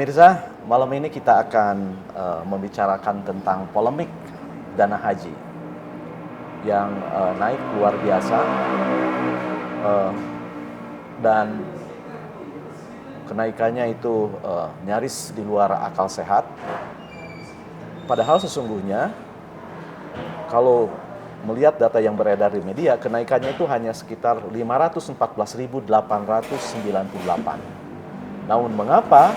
Pemirsa, malam ini kita akan membicarakan tentang polemik dana haji yang naik luar biasa eh, dan kenaikannya itu nyaris di luar akal sehat. Padahal sesungguhnya kalau melihat data yang beredar di media, kenaikannya itu hanya sekitar 514.898. Namun mengapa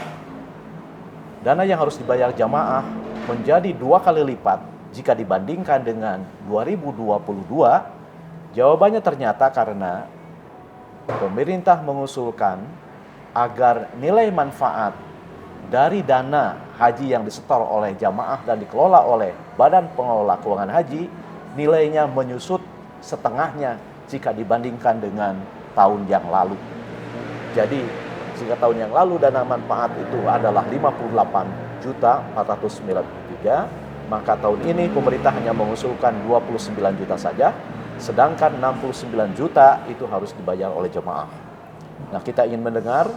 dana yang harus dibayar jamaah menjadi 2 kali lipat jika dibandingkan dengan 2022? Jawabannya ternyata karena pemerintah mengusulkan agar nilai manfaat dari dana haji yang disetor oleh jamaah dan dikelola oleh Badan Pengelola Keuangan Haji, nilainya menyusut setengahnya jika dibandingkan dengan tahun yang lalu. Jadi jika tahun yang lalu dana manfaat itu adalah 58.493, maka tahun ini pemerintah hanya mengusulkan 29 juta saja, sedangkan 69 juta itu harus dibayar oleh jemaah. Nah, kita ingin mendengar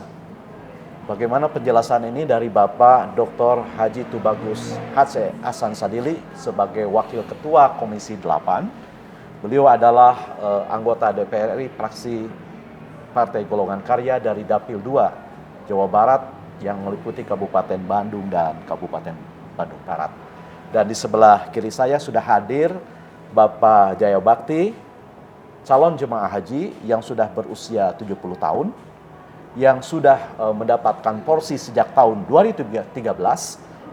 bagaimana penjelasan ini dari Bapak Dr. Haji Tubagus H.C. Hasan Sadili sebagai Wakil Ketua Komisi 8. Beliau adalah anggota DPR RI fraksi Partai Golongan Karya dari Dapil 2 Jawa Barat yang meliputi Kabupaten Bandung dan Kabupaten Bandung Barat. Dan di sebelah kiri saya sudah hadir Bapak Jaya Bakti, calon jemaah haji yang sudah berusia 70 tahun, yang sudah mendapatkan porsi sejak tahun 2013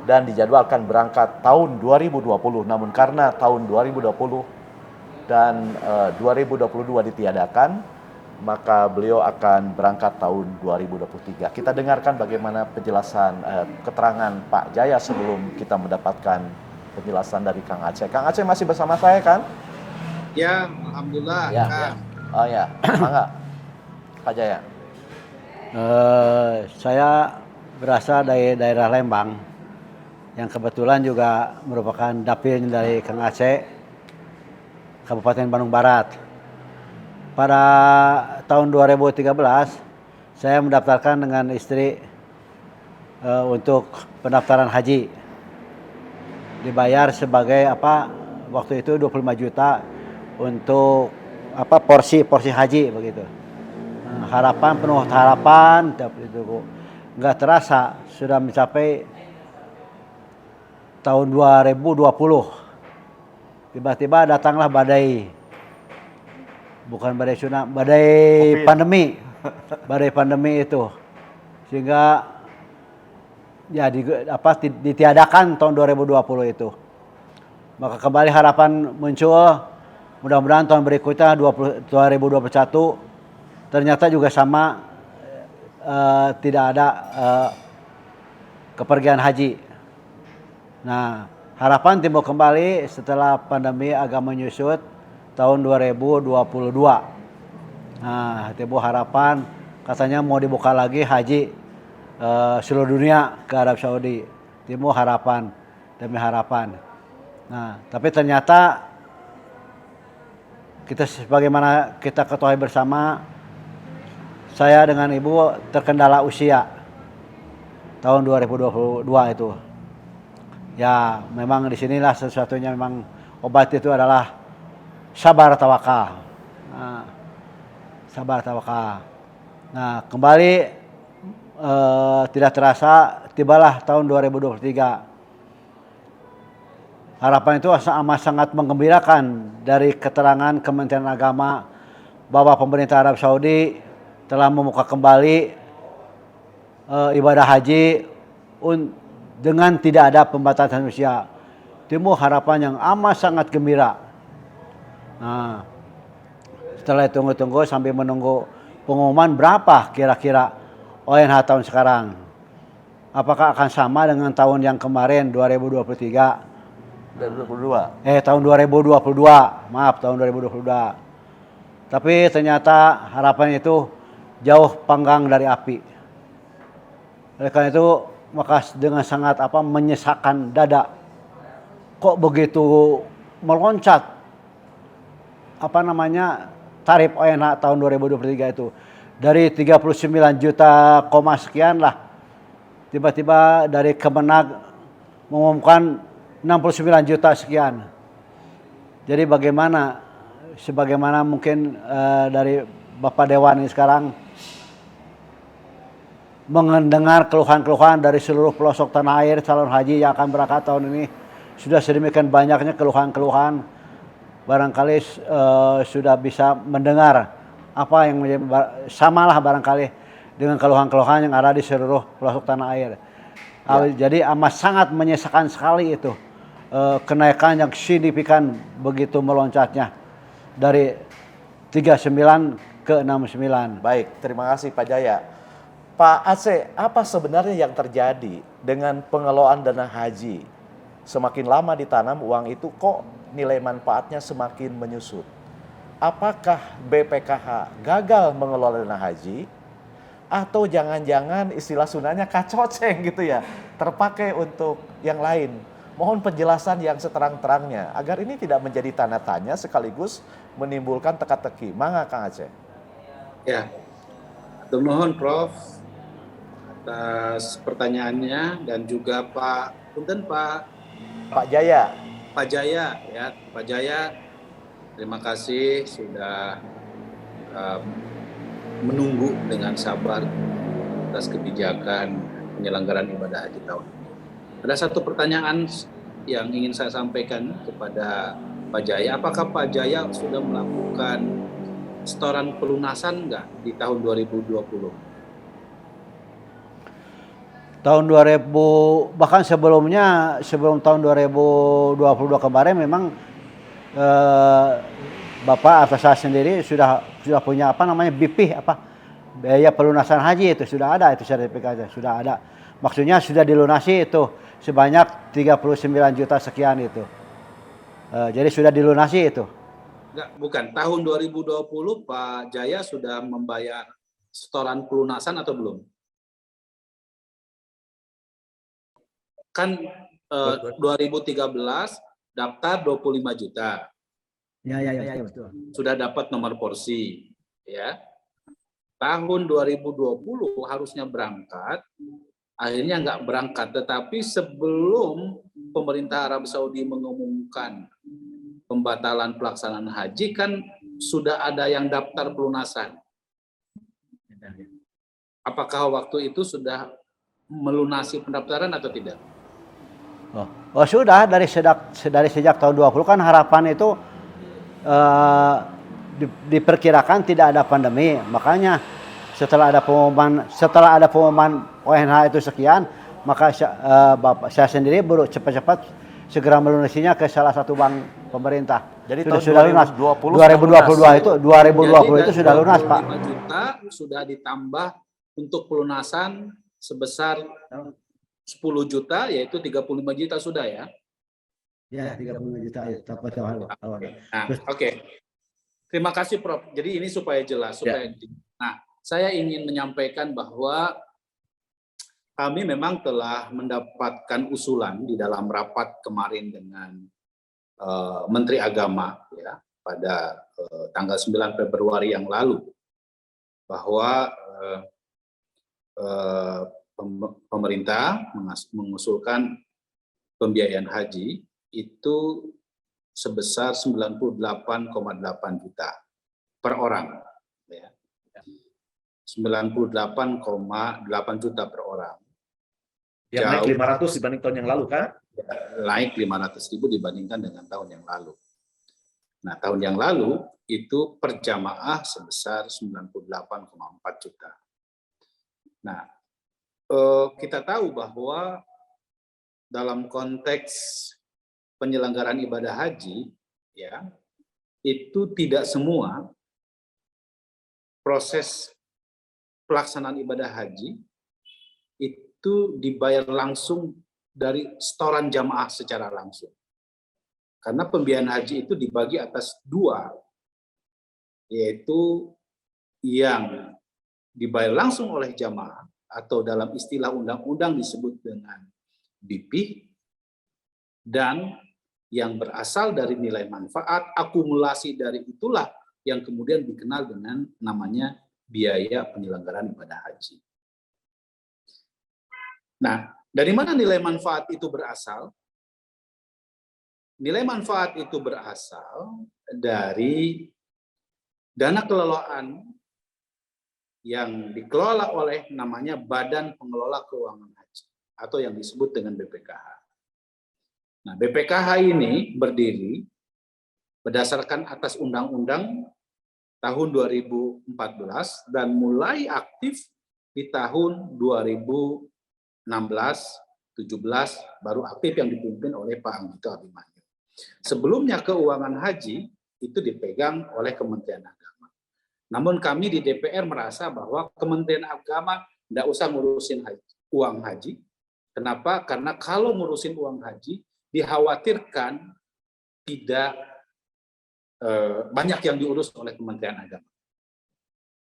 dan dijadwalkan berangkat tahun 2020. Namun karena tahun 2020 dan 2022 ditiadakan, maka beliau akan berangkat tahun 2023. Kita dengarkan bagaimana penjelasan keterangan Pak Jaya sebelum kita mendapatkan penjelasan dari Kang Aceh. Kang Aceh masih bersama saya kan? Ya, alhamdulillah. Ya, ya. Oh ya, mangga. Pak Jaya. Saya berasal dari daerah Lembang, yang kebetulan juga merupakan dapil dari Kang Aceh, Kabupaten Bandung Barat. Pada tahun 2013, saya mendaftarkan dengan istri untuk pendaftaran haji. Dibayar sebagai waktu itu 25 juta untuk porsi haji begitu. Harapan, penuh harapan, tapi itu nggak terasa sudah mencapai tahun 2020. Tiba-tiba datanglah badai, bukan badai tsunami, badai pandemi, badai pandemi itu, sehingga ya ditiadakan tahun 2020 itu. Maka kembali harapan muncul, mudah-mudahan tahun berikutnya 2021 ternyata juga sama, tidak ada kepergian haji. Nah, harapan timbul kembali setelah pandemi agak menyusut tahun 2022. Nah, timbul harapan katanya mau dibuka lagi haji seluruh dunia ke Arab Saudi. Timbul harapan demi harapan. Nah, tapi ternyata sebagaimana kita ketahui bersama, saya dengan ibu terkendala usia tahun 2022 itu. Ya, memang di sinilah sesuatunya, memang obat itu adalah sabar tawakal. Nah, sabar tawakal. Nah, kembali tidak terasa tibalah tahun 2023. Harapan itu amat sangat menggembirakan dari keterangan Kementerian Agama bahwa pemerintah Arab Saudi telah membuka kembali ibadah haji dengan tidak ada pembatasan usia. Timbul harapan yang amat sangat gembira. Nah, setelah tunggu-tunggu sambil menunggu pengumuman berapa kira-kira ONH tahun sekarang. Apakah akan sama dengan tahun yang kemarin 2023? Tahun 2022. Maaf, tahun 2022. Tapi ternyata harapan itu jauh panggang dari api. Oleh karena itu, maka dengan sangat menyesakkan dada. Kok begitu meloncat tarif ONH tahun 2023 itu dari 39 juta sekian lah tiba-tiba dari Kemenag mengumumkan 69 juta sekian. Jadi sebagaimana mungkin dari Bapak Dewan ini sekarang mendengar keluhan-keluhan dari seluruh pelosok tanah air calon haji yang akan berangkat tahun ini, sudah sedemikian banyaknya keluhan-keluhan, barangkali sudah bisa mendengar apa yang samalah barangkali dengan keluhan-keluhan yang ada di seluruh pelosok tanah air. Jadi amat sangat menyesakan sekali itu kenaikan yang signifikan begitu meloncatnya dari 39 ke 69. Baik, terima kasih Pak Jaya. Pak Aceh, apa sebenarnya yang terjadi dengan pengelolaan dana haji? Semakin lama ditanam uang itu kok nilai manfaatnya semakin menyusut. Apakah BPKH gagal mengelola dana haji? Atau jangan-jangan istilah Sundanya kacoceng gitu ya, terpakai untuk yang lain? Mohon penjelasan yang seterang-terangnya agar ini tidak menjadi tanda tanya sekaligus menimbulkan teka-teki. Mangga Kang Aceh. Ya, atur nuhun Prof atas pertanyaannya dan juga Pak Jaya. Pak Jaya ya, Pak Jaya, terima kasih sudah menunggu dengan sabar atas kebijakan penyelenggaraan ibadah haji tahun ini. Ada satu pertanyaan yang ingin saya sampaikan kepada Pak Jaya. Apakah Pak Jaya sudah melakukan setoran pelunasan enggak di tahun 2020? Tahun 2000, bahkan sebelum tahun 2022 kemarin memang Bapak atau saya sendiri sudah punya BPih, biaya pelunasan haji itu sudah ada, itu sertifikatnya sudah ada. Maksudnya sudah dilunasi itu sebanyak 39 juta sekian itu. Jadi sudah dilunasi itu. Enggak, bukan. Tahun 2020 Pak Jaya sudah membayar setoran pelunasan atau belum? Kan 2013 daftar 25 juta. Ya, betul. Sudah dapat nomor porsi, ya. Tahun 2020 harusnya berangkat, akhirnya nggak berangkat. Tetapi sebelum pemerintah Arab Saudi mengumumkan pembatalan pelaksanaan haji, kan sudah ada yang daftar pelunasan. Apakah waktu itu sudah melunasi pendaftaran atau tidak? Oh sudah, dari sejak tahun 20 kan harapan itu diperkirakan tidak ada pandemi, makanya setelah ada pengumuman ONH itu sekian, maka saya sendiri baru cepat-cepat segera melunasinya ke salah satu bank pemerintah. Jadi sudah lunas. 2020 itu sudah lunas, Pak. 5 juta sudah ditambah untuk pelunasan sebesar 10 juta, yaitu 35 juta sudah ya. Ya, 35 juta ya. Oke. Terima kasih Prof. Jadi ini supaya jelas. Nah, saya ingin menyampaikan bahwa kami memang telah mendapatkan usulan di dalam rapat kemarin dengan Menteri Agama ya pada tanggal 9 Februari yang lalu, bahwa pemerintah mengusulkan pembiayaan haji itu sebesar 98,8 juta per orang, ya. 98,8 juta per orang. Yang naik 500 dibanding tahun yang lalu kan? Naik 500.000 dibandingkan dengan tahun yang lalu. Nah, tahun yang lalu itu per jamaah sebesar 98,4 juta. Nah, kita tahu bahwa dalam konteks penyelenggaraan ibadah haji, ya, itu tidak semua proses pelaksanaan ibadah haji itu dibayar langsung dari setoran jamaah secara langsung. Karena pembiayaan haji itu dibagi atas dua, yaitu yang dibayar langsung oleh jamaah atau dalam istilah undang-undang disebut dengan BPih, dan yang berasal dari nilai manfaat, akumulasi dari itulah yang kemudian dikenal dengan namanya biaya penyelenggaraan ibadah haji. Nah, dari mana nilai manfaat itu berasal? Nilai manfaat itu berasal dari dana kelolaan yang dikelola oleh namanya Badan Pengelola Keuangan Haji atau yang disebut dengan BPKH. Nah, BPKH ini berdiri berdasarkan atas Undang-Undang tahun 2014 dan mulai aktif di tahun 2016, 17 baru aktif yang dipimpin oleh Pak Anggito Abimanyu. Sebelumnya keuangan haji itu dipegang oleh Kementerian Agama. Namun kami di DPR merasa bahwa Kementerian Agama tidak usah ngurusin uang haji. Kenapa? Karena kalau ngurusin uang haji dikhawatirkan tidak banyak yang diurus oleh Kementerian Agama.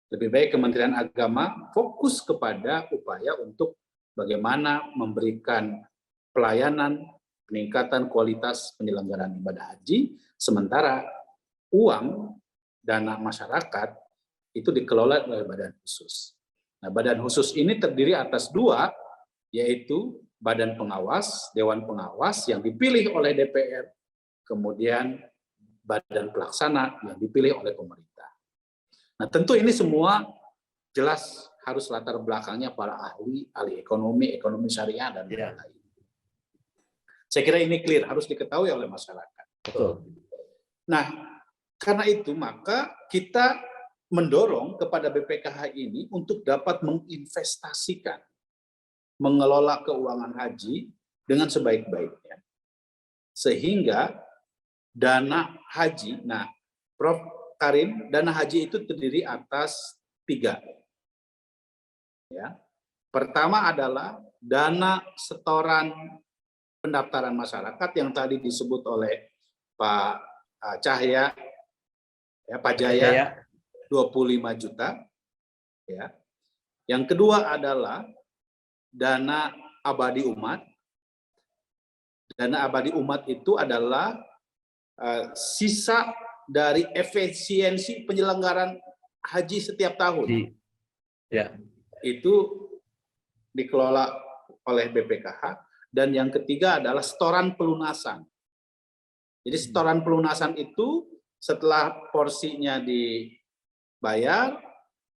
Lebih baik Kementerian Agama fokus kepada upaya untuk bagaimana memberikan pelayanan, peningkatan kualitas penyelenggaraan ibadah haji, sementara uang, dana masyarakat itu dikelola oleh badan khusus. Nah, badan khusus ini terdiri atas dua, yaitu badan pengawas, dewan pengawas yang dipilih oleh DPR, kemudian badan pelaksana yang dipilih oleh pemerintah. Nah, tentu ini semua jelas harus latar belakangnya para ahli ekonomi, ekonomi syariah, dan lain-lain. Saya kira ini clear, harus diketahui oleh masyarakat. Betul. Nah, karena itu maka kita mendorong kepada BPKH ini untuk dapat menginvestasikan, mengelola keuangan haji dengan sebaik-baiknya. Sehingga dana haji, nah Prof. Karim, dana haji itu terdiri atas 3. Ya. Pertama adalah dana setoran pendaftaran masyarakat yang tadi disebut oleh Pak Cahya, ya, Pak Jaya, 25 juta. Ya. Yang kedua adalah dana abadi umat. Dana abadi umat itu adalah sisa dari efisiensi penyelenggaraan haji setiap tahun. Ya. Itu dikelola oleh BPKH. Dan yang ketiga adalah setoran pelunasan. Jadi setoran pelunasan itu setelah porsinya dibayar,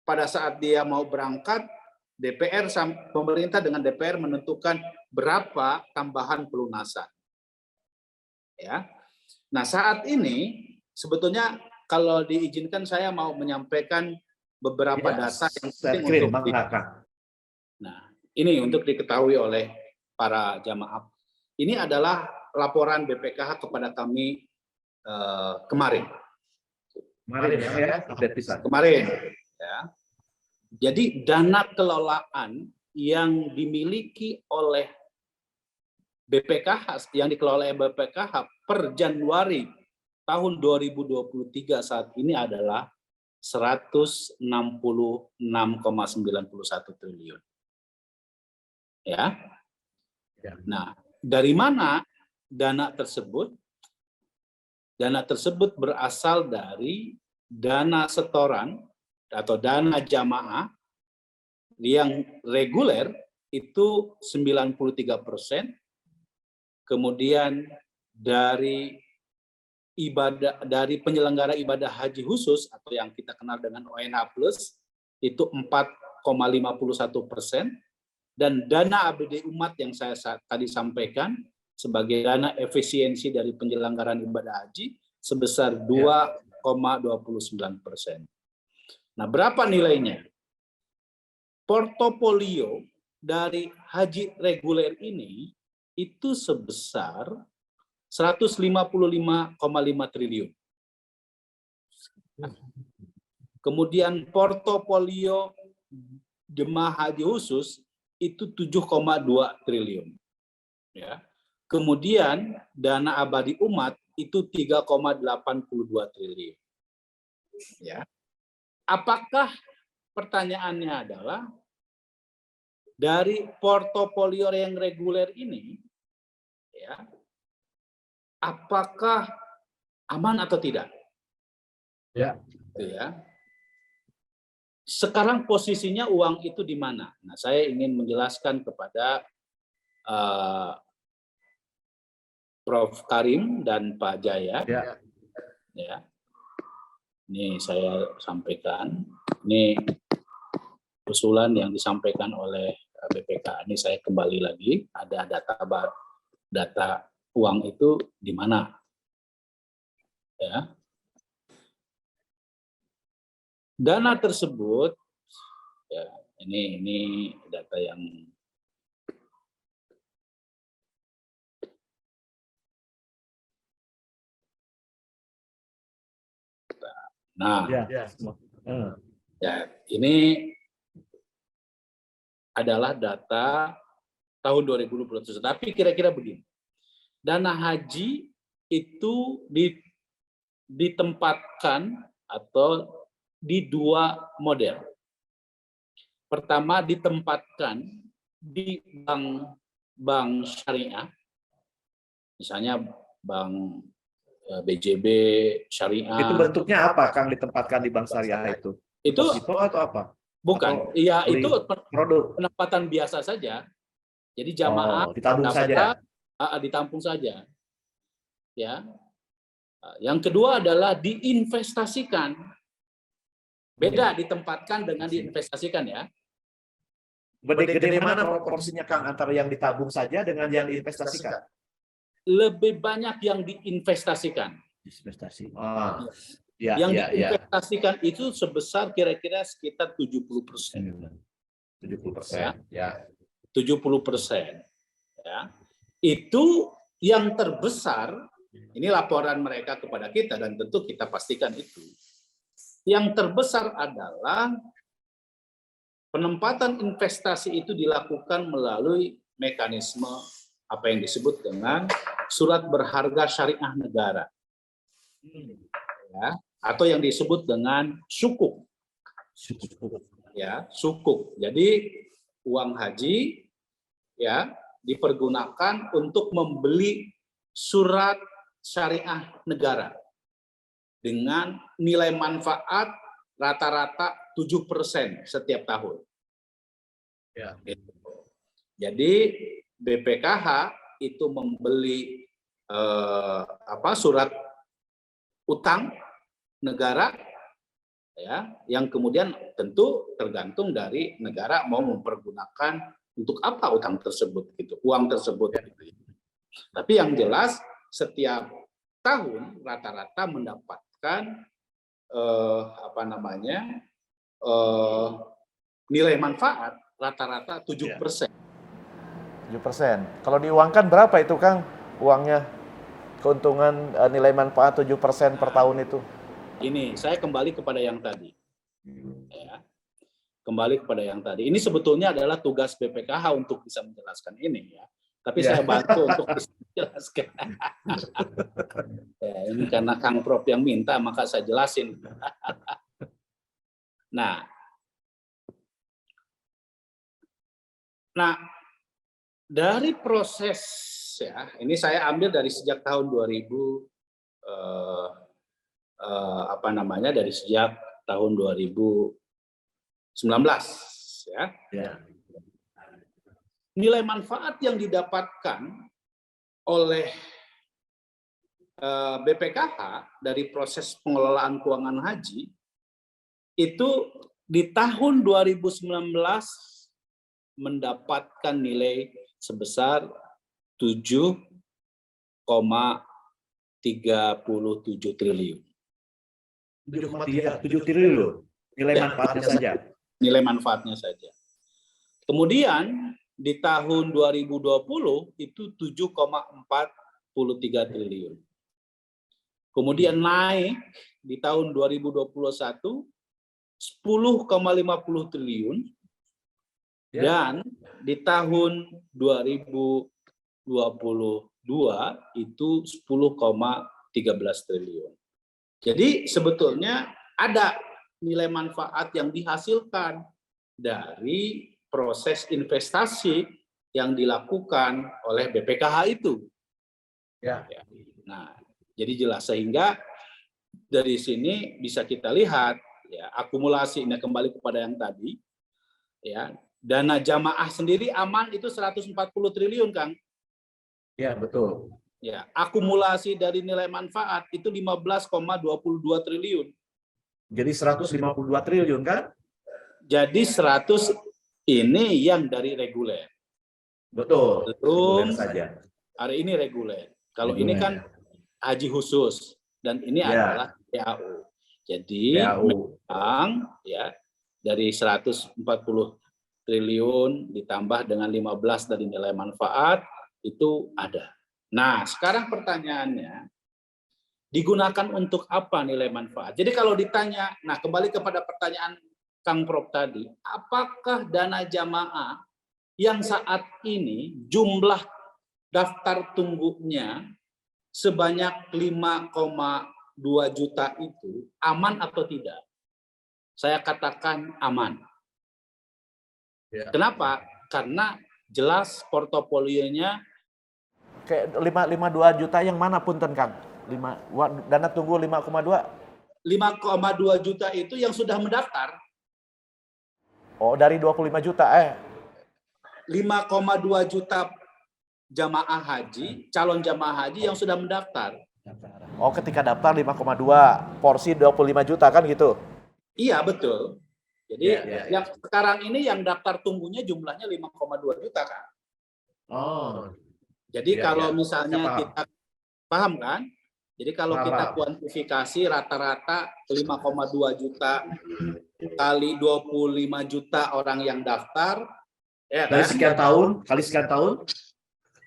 pada saat dia mau berangkat, DPR, pemerintah dengan DPR menentukan berapa tambahan pelunasan. Ya. Nah, saat ini sebetulnya kalau diizinkan saya mau menyampaikan beberapa data yang penting untuk Nah, ini untuk diketahui oleh para jamaah. Ini adalah laporan BPKH kepada kami kemarin. Kemarin, ya. Jadi dana kelolaan yang dimiliki oleh BPKH, yang dikelola oleh BPKH per Januari tahun 2023 saat ini adalah 166,91 triliun. Ya. Nah, dari mana dana tersebut? Dana tersebut berasal dari dana setoran atau dana jamaah yang reguler itu 93%, kemudian dari penyelenggara ibadah haji khusus atau yang kita kenal dengan ONH plus itu 4,51%, dan dana abadi umat yang saya tadi sampaikan sebagai dana efisiensi dari penyelenggaraan ibadah haji sebesar 2,29%. Nah, berapa nilainya? Portofolio dari haji reguler ini itu sebesar 155,5 triliun. Kemudian portofolio jemaah haji khusus itu 7,2 triliun. Ya. Kemudian dana abadi umat itu 3,82 triliun. Ya. Apakah pertanyaannya adalah dari portofolio yang reguler ini, ya, apakah aman atau tidak? Ya. Ya. Sekarang posisinya uang itu di mana? Nah, saya ingin menjelaskan kepada eh, Prof. Karim dan Pak Jaya. Ya. Ini saya sampaikan. Ini usulan yang disampaikan oleh BPK. Ini saya kembali lagi. Ada data uang itu di mana? Ya. Dana tersebut, ya, ini data yang ya, ini adalah data tahun 2021. Tapi kira-kira begini, dana haji itu ditempatkan atau di dua model. Pertama, ditempatkan di bank syariah, misalnya bank BJB syariah. Itu bentuknya apa, Kang, ditempatkan di bank syariah itu? Itu deposito atau apa? bukan, iya itu produk penempatan biasa saja. Jadi jamaah ditampung saja. Ditampung saja. Ya. Yang kedua adalah diinvestasikan. Beda ditempatkan dengan diinvestasikan ya. Gede mana proporsinya, Kang, antara yang ditabung saja dengan yang diinvestasikan? Lebih banyak yang diinvestasikan. Investasi. Yang diinvestasikan itu sebesar kira-kira sekitar 70%. 70%. Ya. 70%. Ya. Itu yang terbesar, ini laporan mereka kepada kita dan tentu kita pastikan itu. Yang terbesar adalah penempatan investasi itu dilakukan melalui mekanisme apa yang disebut dengan surat berharga syariah negara. Ya, atau yang disebut dengan sukuk. Ya, sukuk. Jadi uang haji ya dipergunakan untuk membeli surat syariah negara dengan nilai manfaat rata-rata 7% setiap tahun. Ya. Jadi BPKH itu membeli surat utang negara ya, yang kemudian tentu tergantung dari negara mau mempergunakan untuk apa utang tersebut gitu, uang tersebut gitu. Tapi yang jelas setiap tahun rata-rata mendapatkan nilai manfaat rata-rata 7%. 7%. Kalau diuangkan berapa itu, Kang? Uangnya keuntungan nilai manfaat 7% per tahun itu? Ini saya kembali kepada yang tadi. Ya. Kembali kepada yang tadi. Ini sebetulnya adalah tugas BPKH untuk bisa menjelaskan ini ya. Tapi saya bantu untuk bisa menjelaskan. Ya, ini karena Kang Prof yang minta maka saya jelasin. Nah, dari proses ya, ini saya ambil dari sejak tahun 2000 dari sejak tahun 2019 ya. Nilai manfaat yang didapatkan oleh BPKH dari proses pengelolaan keuangan haji itu di tahun 2019 mendapatkan nilai sebesar 7,37 triliun. 7,37 triliun nilai manfaatnya saja. Nilai manfaatnya saja. Kemudian di tahun 2020 itu 7,43 triliun. Kemudian naik di tahun 2021 10,50 triliun. Dan di tahun 2022 itu 10,13 triliun. Jadi sebetulnya ada nilai manfaat yang dihasilkan dari proses investasi yang dilakukan oleh BPKH itu. Ya. Nah, jadi jelas sehingga dari sini bisa kita lihat ya akumulasi ini kembali kepada yang tadi ya Dana jamaah sendiri aman itu 140 triliun, Kang. Ya, betul. Ya, akumulasi dari nilai manfaat itu 15,22 triliun. Jadi 152 triliun kan? Jadi 100 ini yang dari reguler. Betul. Belum Reguler saja. hari ini reguler. Kalau ini kan haji khusus dan ini adalah PAU. Jadi memang ya dari 140 triliun ditambah dengan 15 dari nilai manfaat itu ada. Nah, sekarang pertanyaannya, digunakan untuk apa nilai manfaat? Jadi kalau ditanya, nah kembali kepada pertanyaan Kang Prof tadi, apakah dana jamaah yang saat ini jumlah daftar tunggunya sebanyak 5,2 juta itu aman atau tidak? Saya katakan aman. Ya. Kenapa? Karena jelas portofolionya. Kayak 5,2 juta yang mana punten, Kang? Dana tunggu 5,2? 5,2 juta itu yang sudah mendaftar. Oh, dari 25 juta 5,2 juta jamaah haji, calon jamaah haji yang sudah mendaftar. Oh, ketika daftar 5,2, porsi 25 juta kan gitu? Iya, betul. Jadi yang sekarang ini yang daftar tunggunya jumlahnya 5,2 juta, kan? Oh. Jadi kalau misalnya kita paham kan? Jadi kalau kita kuantifikasi rata-rata 5,2 juta kali 25 juta orang yang daftar, ya kan?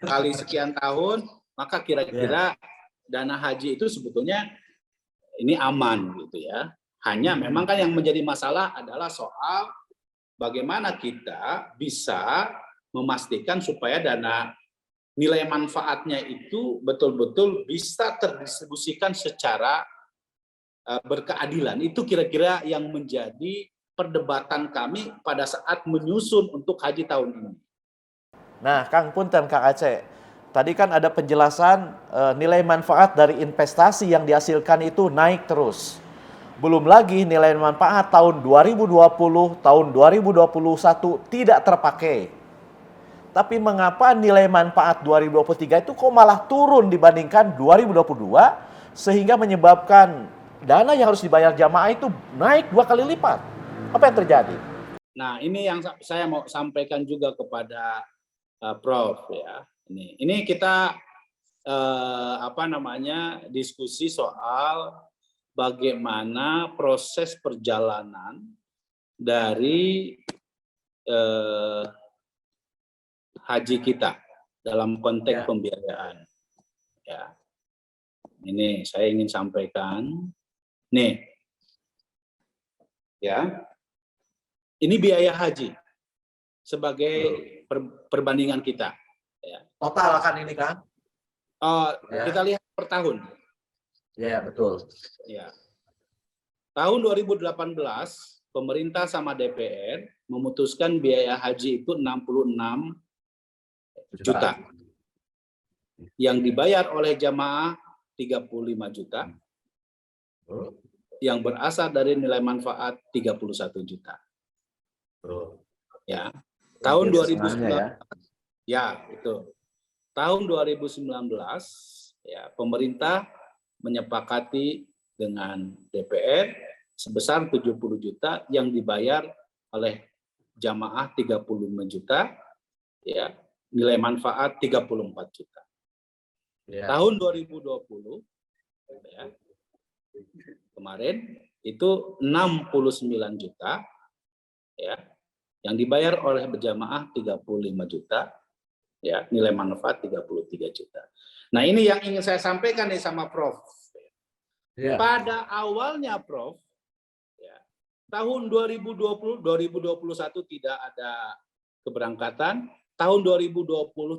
Kali sekian tahun, maka kira-kira dana haji itu sebetulnya ini aman gitu ya. Hanya memang kan yang menjadi masalah adalah soal bagaimana kita bisa memastikan supaya dana nilai manfaatnya itu betul-betul bisa terdistribusikan secara berkeadilan. Itu kira-kira yang menjadi perdebatan kami pada saat menyusun untuk haji tahun ini. Nah, Kang Punten, Kang Aceh, tadi kan ada penjelasan nilai manfaat dari investasi yang dihasilkan itu naik terus. Belum lagi nilai manfaat tahun 2020, tahun 2021 tidak terpakai. Tapi mengapa nilai manfaat 2023 itu kok malah turun dibandingkan 2022 sehingga menyebabkan dana yang harus dibayar jamaah itu naik 2 kali lipat? Apa yang terjadi? Nah, ini yang saya mau sampaikan juga kepada Prof ya. Ini kita diskusi soal bagaimana proses perjalanan dari haji kita dalam konteks pembiayaan. Ya. Ini saya ingin sampaikan. Nih. Ya. Ini biaya haji sebagai perbandingan kita. Ya. Total kan ini, Kang? Kita lihat per tahun. Ya, betul. Ya. Tahun 2018, pemerintah sama DPR memutuskan biaya haji itu 66 juta. Yang dibayar oleh jamaah 35 juta. Yang berasal dari nilai manfaat 31 juta. Ya. Tahun 2019 itu. Tahun 2019 ya, pemerintah menyepakati dengan DPR sebesar 70 juta yang dibayar oleh jamaah 35 juta ya, nilai manfaat 34 juta. Tahun 2020 ya, kemarin itu 69 juta ya, yang dibayar oleh berjamaah 35 juta ya, nilai manfaat 33 juta. Nah, ini yang ingin saya sampaikan nih sama Prof. Pada awalnya Prof, ya, tahun 2020, 2021 tidak ada keberangkatan, tahun 2020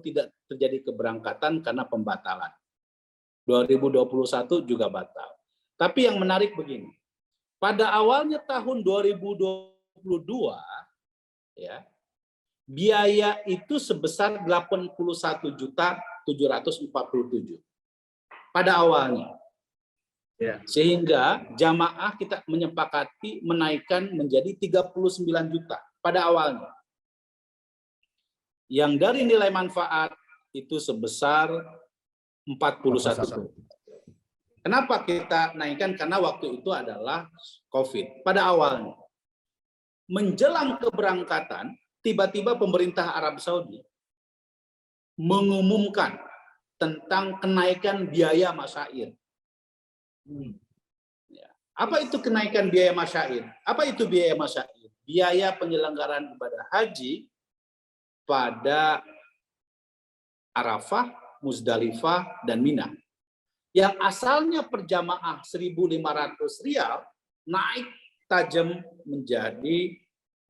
tidak terjadi keberangkatan karena pembatalan. 2021 juga batal. Tapi yang menarik begini, pada awalnya tahun 2022, ya, biaya itu sebesar 81.747 pada awalnya. Sehingga jamaah kita menyepakati menaikkan menjadi 39 juta pada awalnya. yang dari nilai manfaat itu sebesar 41. Kenapa kita naikkan? Karena waktu itu adalah COVID pada awalnya. Menjelang keberangkatan, tiba-tiba pemerintah Arab Saudi mengumumkan tentang kenaikan biaya masyair. Apa itu kenaikan biaya masyair? Apa itu biaya masyair? Biaya penyelenggaraan ibadah haji pada Arafah, Muzdalifah, dan Mina. Yang asalnya per jamaah 1.500 rial naik tajam menjadi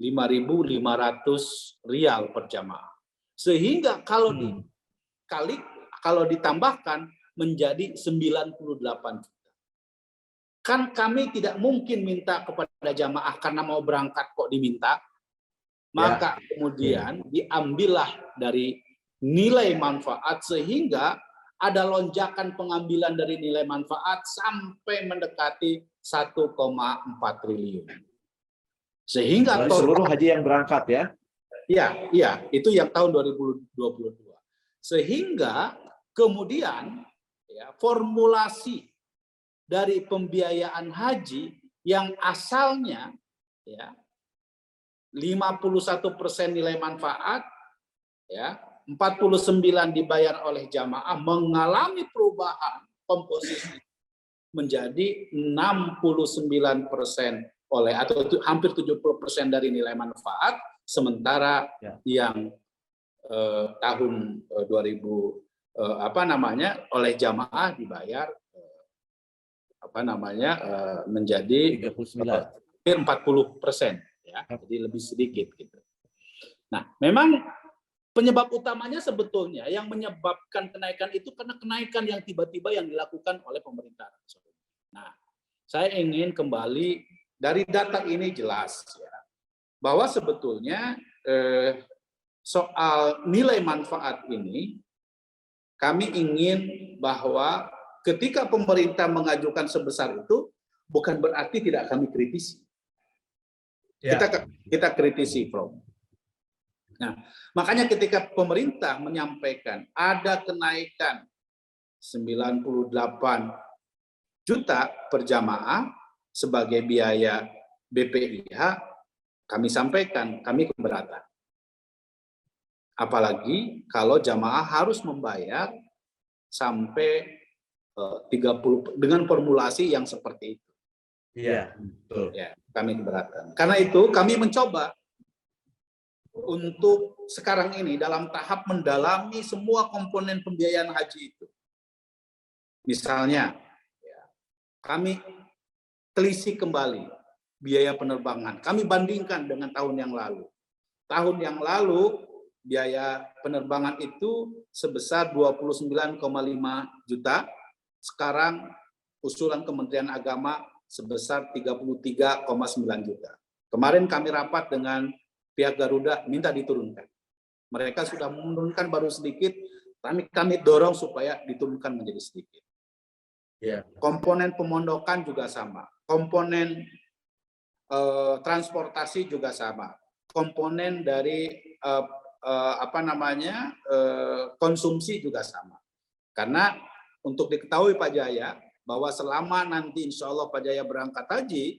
5.500 rial per jamaah. Sehingga kalau ditambahkan menjadi 98 juta. Kan kami tidak mungkin minta kepada jamaah karena mau berangkat kok diminta. Maka kemudian diambillah dari nilai manfaat sehingga ada lonjakan pengambilan dari nilai manfaat sampai mendekati 1,4 triliun. Sehingga seluruh haji yang berangkat ya? Iya, itu yang tahun 2022. Sehingga kemudian formulasi dari pembiayaan haji yang asalnya 51% nilai manfaat, 49 dibayar oleh jamaah mengalami perubahan komposisi menjadi 69% oleh atau hampir 70% dari nilai manfaat, sementara yang tahun 2000 oleh jamaah dibayar menjadi 40%, jadi lebih sedikit gitu. Nah, memang penyebab utamanya sebetulnya yang menyebabkan kenaikan itu karena kenaikan yang tiba-tiba yang dilakukan oleh pemerintah. Nah, saya ingin kembali dari data ini jelas bahwa sebetulnya soal nilai manfaat ini kami ingin bahwa ketika pemerintah mengajukan sebesar itu bukan berarti tidak kami kritisi. Kita kritisi, Prof. Nah, makanya ketika pemerintah menyampaikan ada kenaikan 98 juta per jamaah sebagai biaya BPIH, kami sampaikan, kami keberatan. Apalagi kalau jamaah harus membayar sampai 30 dengan formulasi yang seperti itu. Iya, betul. Kami keberatan. Karena itu kami mencoba untuk sekarang ini dalam tahap mendalami semua komponen pembiayaan haji itu. Misalnya, kami telisik kembali biaya penerbangan. Kami bandingkan dengan tahun yang lalu. Tahun yang lalu biaya penerbangan itu sebesar 29,5 juta. Sekarang usulan Kementerian Agama sebesar 33,9 juta. Kemarin kami rapat dengan pihak Garuda minta diturunkan. Mereka sudah menurunkan baru sedikit, kami dorong supaya diturunkan menjadi sedikit. Komponen pemondokan juga sama, komponen transportasi juga sama, komponen dari konsumsi juga sama. Karena untuk diketahui Pak Jaya bahwa selama nanti insya Allah Pak Jaya berangkat haji,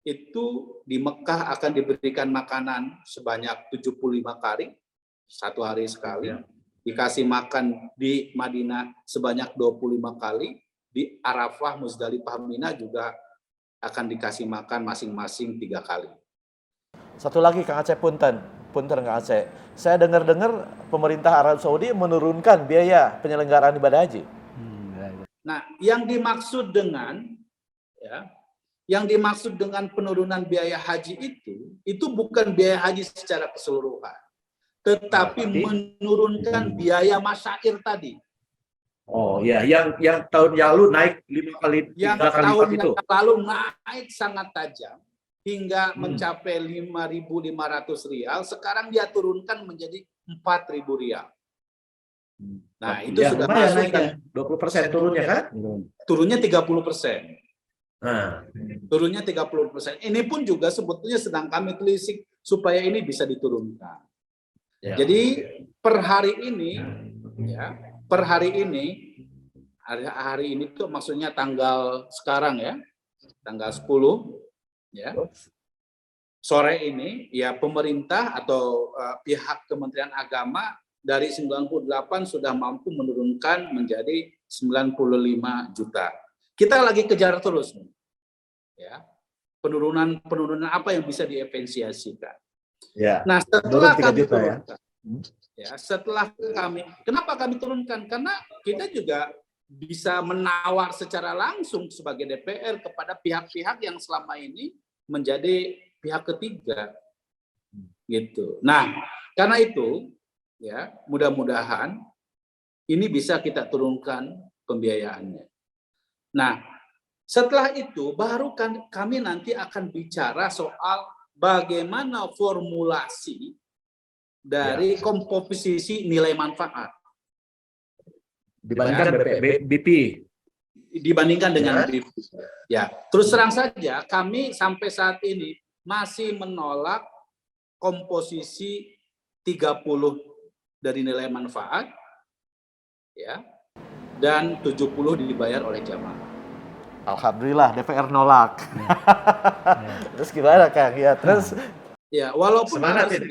itu di Mekah akan diberikan makanan sebanyak 75 kali, satu hari sekali. Dikasih makan di Madinah sebanyak 25 kali. Di Arafah, Muzdalifah, Mina juga akan dikasih makan masing-masing 3 kali. Satu lagi Kang Aceh, punten Kang Aceh. Saya dengar-dengar pemerintah Arab Saudi menurunkan biaya penyelenggaraan ibadah haji. Nah, yang dimaksud dengan penurunan biaya haji itu bukan biaya haji secara keseluruhan, tetapi menurunkan biaya masyair tadi. Oh ya, yang tahun yang lalu naik 5 kali, 3 kali lipat itu. Yang lalu naik sangat tajam hingga mencapai 5.500 rial, sekarang dia turunkan menjadi 4.000 rial. Nah, itu sudah masuk kan 20% turunnya kan? Turunnya 30%. Turunnya 30%. Ini pun juga sebetulnya sedang kami telisik supaya ini bisa diturunkan. Ya. Jadi per hari ini, ya, per hari ini tuh maksudnya tanggal sekarang ya, tanggal 10, ya, sore ini, ya pemerintah atau pihak Kementerian Agama dari 98 sudah mampu menurunkan menjadi 95 juta. Kita lagi kejar terus, ya, penurunan apa yang bisa diefisiensikan. Ya. Nah, setelah Turun 3 kami juta ya. turunkan, ya, setelah kenapa kami turunkan? Karena kita juga bisa menawar secara langsung sebagai DPR kepada pihak-pihak yang selama ini menjadi pihak ketiga, gitu. Nah, karena itu, ya, mudah-mudahan ini bisa kita turunkan pembiayaannya. Nah, setelah itu baru kan kami nanti akan bicara soal bagaimana formulasi dari komposisi nilai manfaat Dibandingkan BP. dibandingkan dengan BP. Ya, terus terang saja kami sampai saat ini masih menolak komposisi 30 dari nilai manfaat, ya, dan 70 dibayar oleh jamaah. Alhamdulillah DPR nolak. Terus gimana Kang? Ya, terus Ya, walaupun semangat harus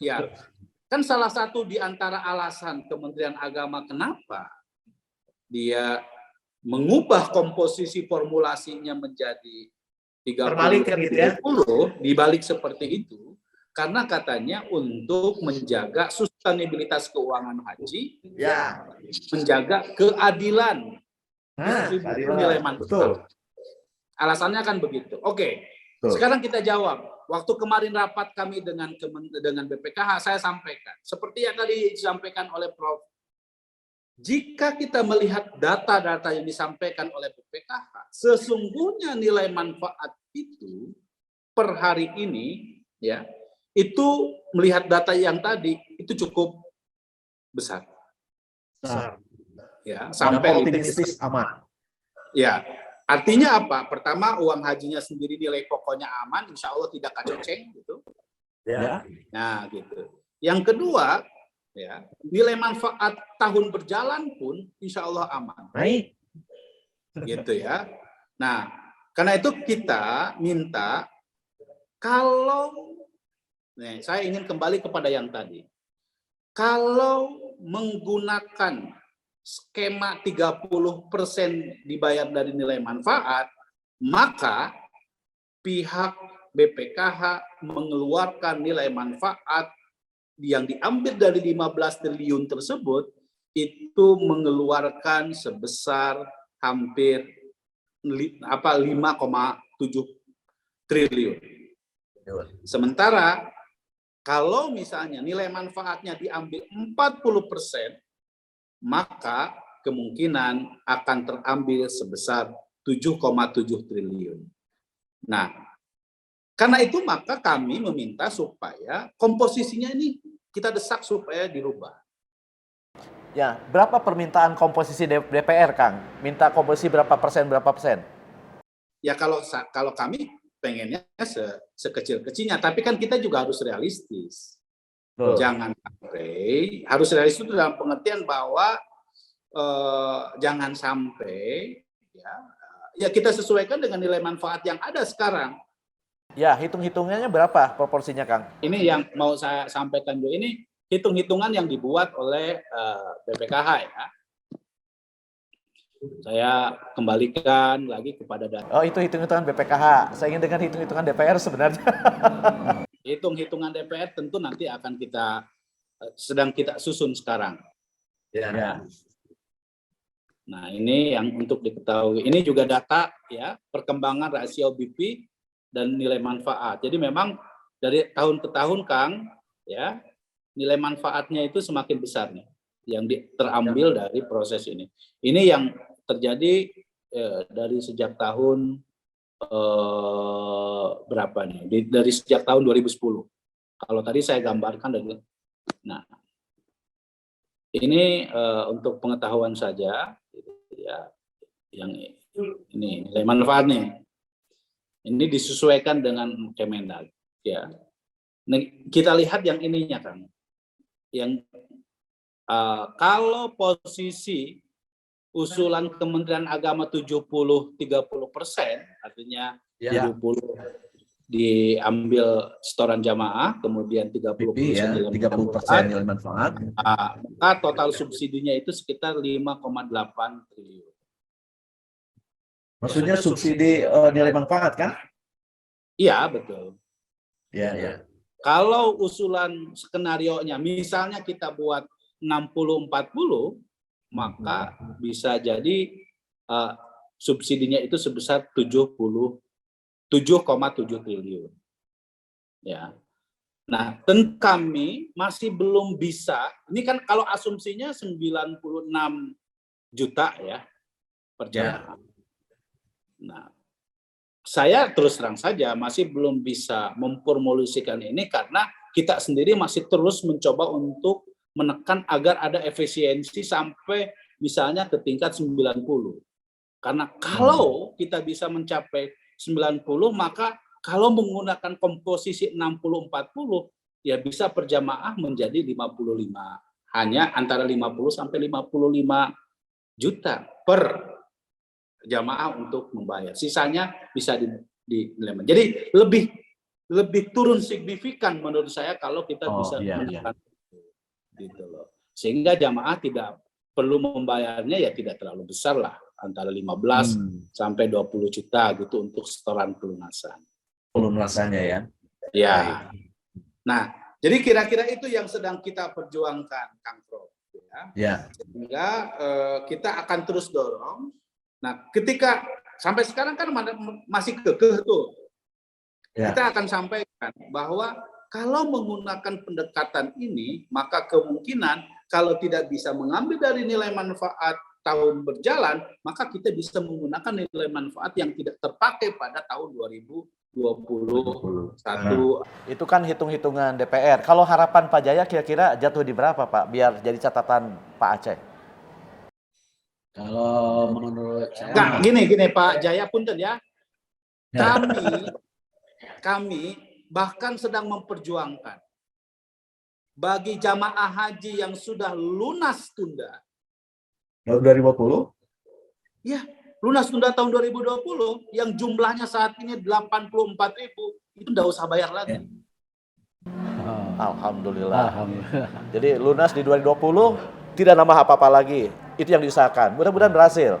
ya. ya, kan salah satu di antara alasan Kementerian Agama kenapa dia mengubah komposisi formulasinya menjadi 30 gitu ya. 70 dibalik seperti itu karena katanya untuk menjaga sustainabilitas keuangan haji, Ya. menjaga keadilan distribusi nilai manfaat. Betul. Alasannya kan begitu. Oke. Betul. Sekarang kita jawab. Waktu kemarin rapat kami dengan BPKH, saya sampaikan seperti yang tadi disampaikan oleh Prof. Jika kita melihat data-data yang disampaikan oleh BPKH, sesungguhnya nilai manfaat itu per hari ini, ya, itu melihat data yang tadi itu cukup besar. Ya, sampai optimistis aman. Ya, artinya apa? Pertama, uang hajinya sendiri nilai pokoknya aman, insya Allah tidak kacoceng, gitu. Ya. Nah, gitu. Yang kedua, ya, nilai manfaat tahun berjalan pun insya Allah aman. Baik. Gitu ya. Nah, karena itu kita minta kalau, saya ingin kembali kepada yang tadi. Kalau menggunakan skema 30% dibayar dari nilai manfaat, maka pihak BPKH mengeluarkan nilai manfaat yang diambil dari 15 triliun tersebut itu mengeluarkan sebesar hampir 5,7 triliun. Sementara kalau misalnya nilai manfaatnya diambil 40%, maka kemungkinan akan terambil sebesar 7,7 triliun. Nah, karena itu maka kami meminta supaya komposisinya ini kita desak supaya dirubah. Ya, berapa permintaan komposisi DPR, Kang? Minta komposisi berapa persen? Ya kalau kami pengennya sekecil-kecilnya, tapi kan kita juga harus realistis. Jangan sampai, harus realistis itu dalam pengertian bahwa jangan sampai ya kita sesuaikan dengan nilai manfaat yang ada sekarang. Ya, hitung-hitungannya berapa proporsinya, Kang? Ini yang mau saya sampaikan dulu. Ini hitung-hitungan yang dibuat oleh BPKH ya. Saya kembalikan lagi kepada data. Oh, itu hitung-hitungan BPKH. Saya ingin dengar hitung-hitungan DPR sebenarnya. Hitung-hitungan DPR tentu nanti akan sedang kita susun sekarang. Ya. Nah, ini yang untuk diketahui. Ini juga data ya, perkembangan rasio BP dan nilai manfaat. Jadi memang dari tahun ke tahun, Kang, ya, nilai manfaatnya itu semakin besar nih yang terambil dari proses ini. Ini yang terjadi dari sejak tahun berapa nih? Dari sejak tahun 2010. Kalau tadi saya gambarkan dari, nah, ini untuk pengetahuan saja, ya, yang ini nilai manfaatnya. Ini disesuaikan dengan Kemendag, ya. Nah, kita lihat yang ininya, Kang. yang kalau posisi usulan Kementerian Agama 70-30%, artinya Ya. 70 diambil setoran jamaah, kemudian 30% ya, nilai 30% nilai manfaat. maka total subsidinya itu sekitar 5,8 triliun. Maksudnya subsidi nilai manfaat kan? Iya, betul. Ya. Kalau usulan skenarionya, misalnya kita buat 60-40, maka bisa jadi subsidinya itu sebesar 7,7 triliun. Ya. Nah, tentu kami masih belum bisa. Ini kan kalau asumsinya 96 juta ya per jamaah. Nah, saya terus terang saja masih belum bisa memformulasikan ini karena kita sendiri masih terus mencoba untuk menekan agar ada efisiensi sampai misalnya ke tingkat 90. Karena kalau kita bisa mencapai 90, maka kalau menggunakan komposisi 60-40, ya bisa per jamaah menjadi 55. Hanya antara 50 sampai 55 juta per jamaah untuk membayar. Sisanya bisa dilema. Jadi lebih turun signifikan menurut saya kalau kita bisa menekan gitu loh. Sehingga jamaah tidak perlu membayarnya ya tidak terlalu besar lah, antara 15 sampai 20 juta gitu untuk setoran pelunasan. Pelunasannya ya. Ya. Nah, jadi kira-kira itu yang sedang kita perjuangkan, Kang Prof. Ya. Sehingga kita akan terus dorong. Nah, ketika sampai sekarang kan masih kekeh tuh. Ya. Kita akan sampaikan bahwa kalau menggunakan pendekatan ini, maka kemungkinan kalau tidak bisa mengambil dari nilai manfaat tahun berjalan, maka kita bisa menggunakan nilai manfaat yang tidak terpakai pada tahun 2021. Itu kan hitung-hitungan DPR. Kalau harapan Pak Jaya kira-kira jatuh di berapa, Pak? Biar jadi catatan Pak Aceh. Kalau menurut saya... Nah, gini Pak Jaya, punten ya. Kami bahkan sedang memperjuangkan bagi jamaah haji yang sudah lunas tunda. Tahun 2020? Ya, lunas tunda tahun 2020 yang jumlahnya saat ini 84.000, itu enggak usah bayar lagi. Alhamdulillah. Jadi lunas di 2020 tidak nambah apa-apa lagi. Itu yang diusahakan. Mudah-mudahan berhasil.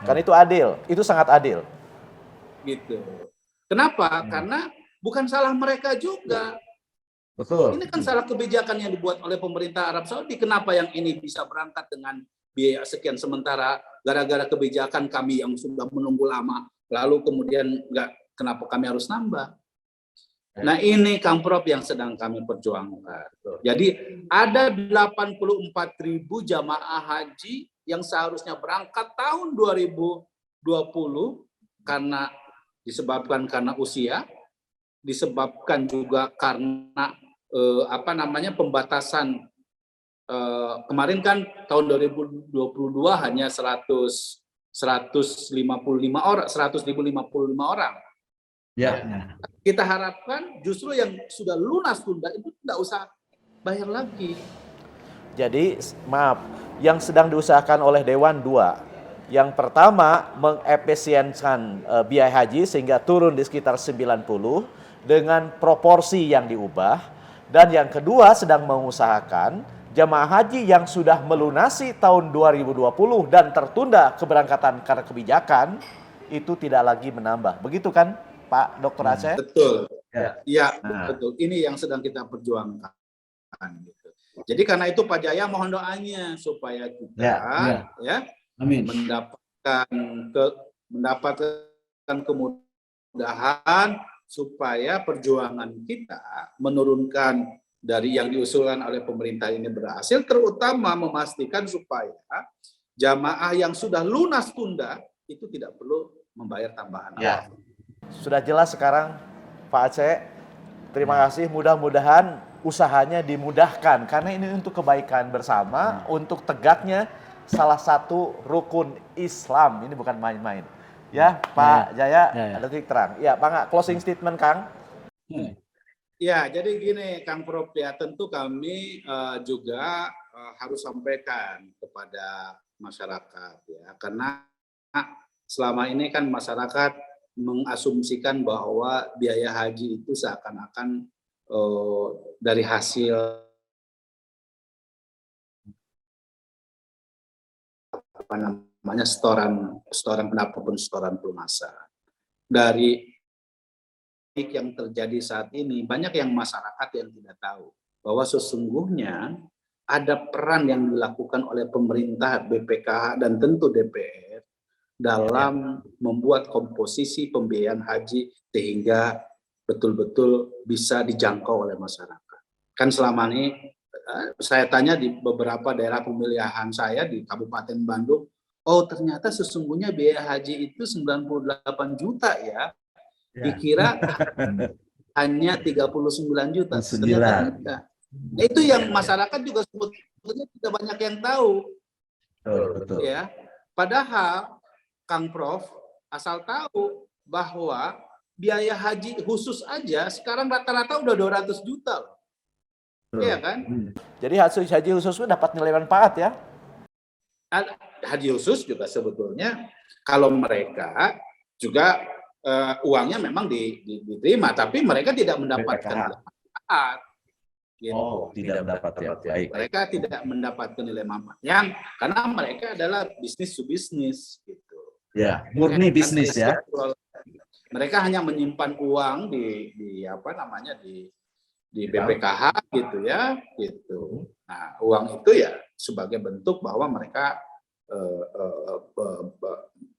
Kan itu adil, itu sangat adil. Gitu. Kenapa? Karena bukan salah mereka juga. Betul. Ini kan salah kebijakan yang dibuat oleh pemerintah Arab Saudi. Kenapa yang ini bisa berangkat dengan biaya sekian, sementara gara-gara kebijakan kami yang sudah menunggu lama, lalu kemudian kenapa kami harus nambah? Nah, ini Kang Prof yang sedang kami perjuangkan. Jadi ada 84.000 jamaah haji yang seharusnya berangkat tahun 2020 disebabkan karena usia, disebabkan juga karena pembatasan. Kemarin kan tahun 2022 hanya 155 orang. Ya. Kita harapkan justru yang sudah lunas tunda itu tidak usah bayar lagi. Jadi maaf, yang sedang diusahakan oleh Dewan dua. Yang pertama mengefisienkan biaya haji sehingga turun di sekitar 90 dengan proporsi yang diubah. Dan yang kedua sedang mengusahakan jamaah haji yang sudah melunasi tahun 2020 dan tertunda keberangkatan karena kebijakan itu tidak lagi menambah. Begitu kan Pak Dr. Aceh? Betul. Ya, betul. Ini yang sedang kita perjuangkan. Gitu. Jadi karena itu Pak Jaya mohon doanya supaya kita Amin. mendapatkan kemudahan supaya perjuangan kita menurunkan dari yang diusulkan oleh pemerintah ini berhasil, terutama memastikan supaya jamaah yang sudah lunas tunda itu tidak perlu membayar tambahan. Ya. Sudah jelas sekarang Pak Aceh. Terima kasih, mudah-mudahan usahanya dimudahkan karena ini untuk kebaikan bersama, untuk tegaknya salah satu rukun Islam. Ini bukan main-main. Ya, Pak Jaya, ada titik terang. Ya, Pak, closing statement, Kang. Ya, jadi gini, Kang Prof, ya tentu kami juga harus sampaikan kepada masyarakat ya, karena selama ini kan masyarakat mengasumsikan bahwa biaya haji itu seakan-akan dari hasil apa namanya setoran pendapatan, setoran pelunasan. Dari yang terjadi saat ini, banyak yang masyarakat yang tidak tahu bahwa sesungguhnya ada peran yang dilakukan oleh pemerintah, BPKH, dan tentu DPR dalam membuat komposisi pembiayaan haji sehingga betul-betul bisa dijangkau oleh masyarakat. Kan selama ini saya tanya di beberapa daerah pemilihan saya di Kabupaten Bandung, oh ternyata sesungguhnya biaya haji itu 98 juta ya. Dikira hanya 39 juta. Ternyata tidak. Nah, itu yang masyarakat juga sebetulnya tidak banyak yang tahu. Betul. Ya. Padahal Kang Prof asal tahu bahwa biaya haji khusus aja sekarang rata-rata udah 200 juta loh. Iya kan? Jadi haji khusus itu dapat nilai manfaat ya? Haji khusus juga sebetulnya kalau mereka juga uangnya memang diterima, tapi mereka tidak mendapatkan nilai manfaat. Gitu. Oh, tidak mendapat ya. Baik. Mereka tidak mendapatkan nilai manfaat. Karena mereka adalah bisnis to bisnis gitu. Ya, murni bisnis ya. Mereka hanya menyimpan uang di apa namanya di BPKH gitu ya, gitu. Nah, uang itu ya sebagai bentuk bahwa mereka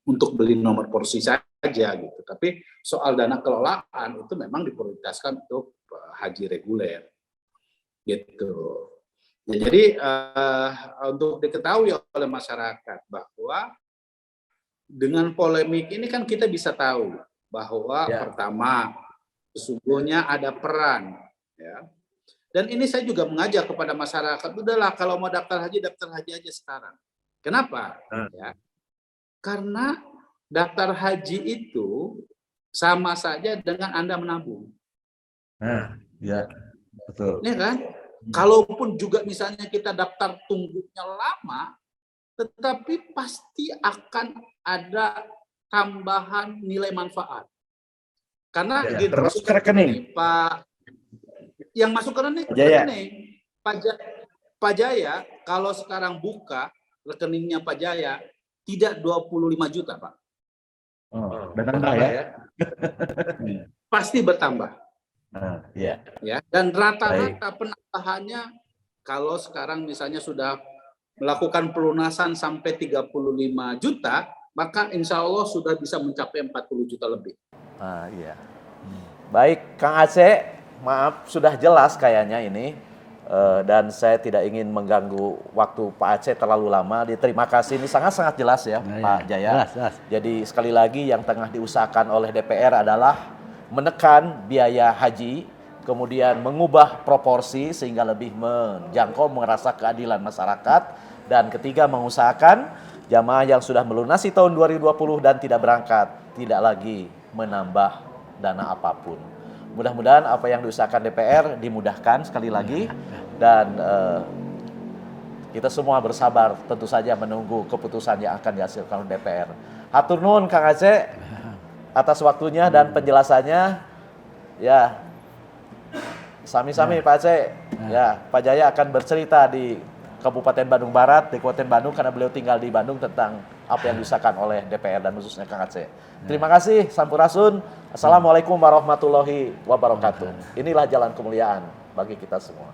untuk beli nomor porsi saja gitu. Tapi soal dana kelolaan itu memang diprioritaskan untuk haji reguler gitu. Ya, jadi untuk diketahui oleh masyarakat bahwa dengan polemik ini kan kita bisa tahu bahwa pertama sesungguhnya ada peran ya. Dan ini saya juga mengajak kepada masyarakat, udahlah kalau mau daftar haji aja sekarang. Kenapa? Ya. Karena daftar haji itu sama saja dengan Anda menabung. Ya, betul. Ini kan? Kalaupun juga misalnya kita daftar tunggunya lama, tetapi pasti akan ada tambahan nilai manfaat. Karena termasuk ke rekening. Pak, yang masuk ke rekening, Pak Jaya, kalau sekarang buka rekeningnya Pak Jaya, tidak 25 juta, Pak. Oh, bertambah ya? Pasti bertambah. Ya. Dan rata-rata penambahannya, kalau sekarang misalnya sudah melakukan pelunasan sampai 35 juta, maka insya Allah sudah bisa mencapai 40 juta lebih. Iya. Baik, Kang Aceh, maaf sudah jelas kayaknya ini. Dan saya tidak ingin mengganggu waktu Pak Aceh terlalu lama. Terima kasih, ini sangat-sangat jelas ya, Pak Jaya. Jelas. Jadi sekali lagi yang tengah diusahakan oleh DPR adalah menekan biaya haji, kemudian mengubah proporsi sehingga lebih menjangkau, merasa keadilan masyarakat. Dan ketiga, mengusahakan jamaah yang sudah melunasi tahun 2020 dan tidak berangkat, tidak lagi menambah dana apapun. Mudah-mudahan apa yang diusahakan DPR dimudahkan sekali lagi, dan kita semua bersabar tentu saja menunggu keputusan yang akan dihasilkan oleh DPR. Hatur nuhun Kang Aceh atas waktunya dan penjelasannya. Ya, sami-sami Pak Aceh. Ya, Pak Jaya akan bercerita di Kabupaten Bandung Barat, di Kabupaten Bandung, karena beliau tinggal di Bandung, tentang apa yang diusahakan oleh DPR dan khususnya Kang Aceh. Terima kasih, Sampurasun. Assalamualaikum warahmatullahi wabarakatuh. Inilah jalan kemuliaan bagi kita semua.